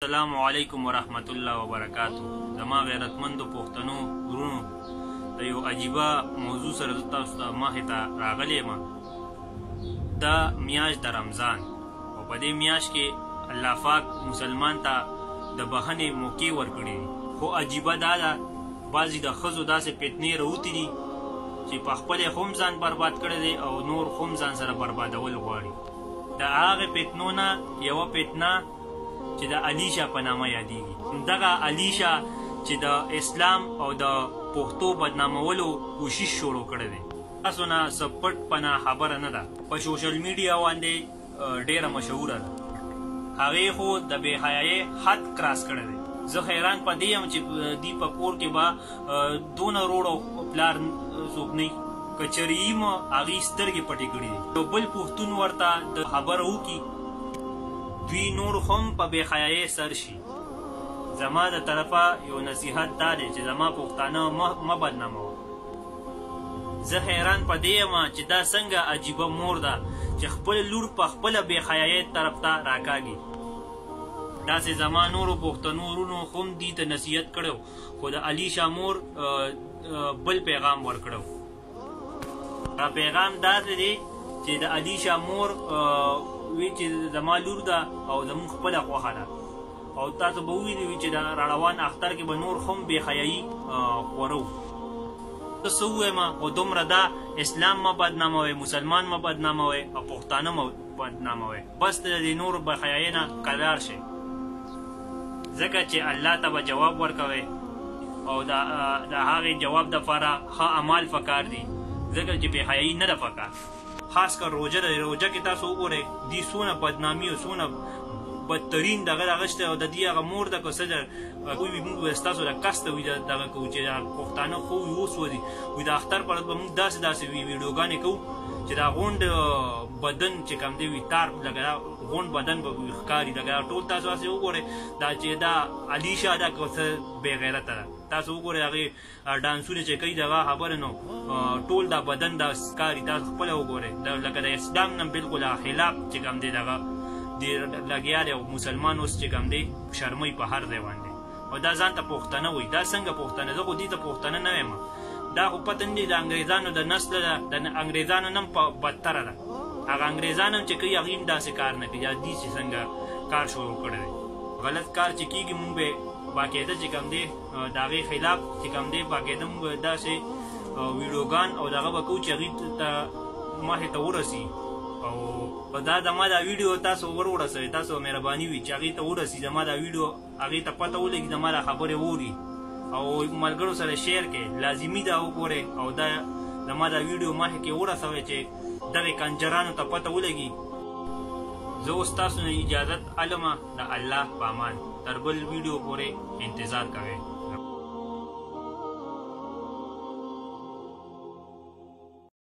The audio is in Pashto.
السلام علیکم ورحمت الله وبرکاتو. زما غیرتمندو پښتنو ورونو د یو عجیبه موضوع سره زه تاسو ته مخې ته راغلی یم. دا میاشت د رمضان او په دې میاشت کې الله پاک مسلمان ته د بخښنې موقع ورکړي دي. خو عجیبه دا ده بعضې د ښځو داسې فتنې راوتې دي چې په خپل یې هم ځان برباد کړی دی او نور هم ځان سره بربادول غواړي. د هغې فتنو نه یوه فتنه چې د الیشہ په نامه یادېږي. دغه الیشہ چې د اسلام او د پښتو بدنامولو کوشش شروع کړی دی. تاسو نه څه پټ پناه خبره نه ده، په سوشل میډیا باندې ډېره مشهوره ده. هغې خو د بې حیایۍ حد کراس کړی دی. زه حیران په دې یم چې دوی په کور کې به دونه روړ او پلار څوک نه وي، که چېرې یي م هغې سترګې پټې کړي دي. یو بل پښتون ورته د خبره وکړي دوی نور هم په بې حیایۍ سر شي. زما د طرفه یو نصیحت دا دی چې زما پښتانه مه بدناموه. زه حیران په دې یم چې دا څنګه عجیبه مور ده چې خپل لور په خپله بې حیایۍ طرف ته راکاږي. داسې زما نورو پښتنو ورونو هم دې ته نصیحت کړی خو د الیشہ مور بل پیغام ورکړی. دا پیغام داسې دی چې د الیشہ مور وی چې زما لور ده او زموږ خپله خوښه ده او تاسو به ووینئ چې د راروان اختر کې به نور هم بې حیایي خورو. زه څه ووایم خو دومره دا اسلام مه بدناموئ، مسلمان مه بدناموئ او پښتانه مه بدناموئ. بس د دې نورو بې حیایۍ نه کردار شئ، ځکه چې الله ته به جواب ورکوئ او د هغې جواب دپاره ښه اعمال پکار دي، ځکه چې بې حیایي نه ده پکار. خاص کر روژه ده. روژه کې تاسو وګورئ دې څونه بدنامي او څونه بدترین دغه شته او د دې هغه مور ده که څه ده وي موږ ستاسو د قصده وي دغه کوو چې پښتانه خو وي اوس وځي وي د اختر پر ورځ به موږ داسې ویډیوګانې کوو چې دا غونډ بدن چې کوم دی وي تار لکه دا غونډ بدن به ښکاري. لکه ټول تاسو هسې وګورئ دا چې دا الیشہ ده که څه بې غیرته ده. تاسو وګورئ هغې ډانسونه چې کوي دغه خبره نو ټول دا بدن دا ښکاري. تاسو خپله وګورئ لکه د اسلام نه بالکل خلاف چې کوم دی دغه لګیا دی او مسلمان اوس چې کوم دی شرموي په هر ځای باندې او دا ځان ته پښتانه وایي. دا څنګه پښتانه؟ زه خو دې ته پښتانه نه وایم. دا خو پته نه دی د انګریزانو د نسله ده، د انګریزانو نه هم بدتره ده. هغه انګریزان هم چې کوي هغې هم داسې کار نه کوي. دې چې څنګه کار شروع کړی دی غلط کار چې کېږي موږ به باقاعده چې کوم دی د هغې خلاف چې کوم دی باقاعده موږ داسې ویډیوګان او دغه به کوو چې هغې ته مخې ته ورسي او دا زما دا ویډیو تاسو ورسوئ. تاسو مهرباني وي چې هغې ته ورسي زما دا ویډیو هغې ته پته ولګي زما دا خبرې واوري او ملګرو سره شیر کړئ. لازمي ده وګورئ او دا زما دا ویډیو مخې کې ورسوئ چې دغې کنجرانو ته پته ولګي. زه اوس تاسو نه اجازت علمه د الله په امان. تر بل ویډیو پورې انتظار کوئ.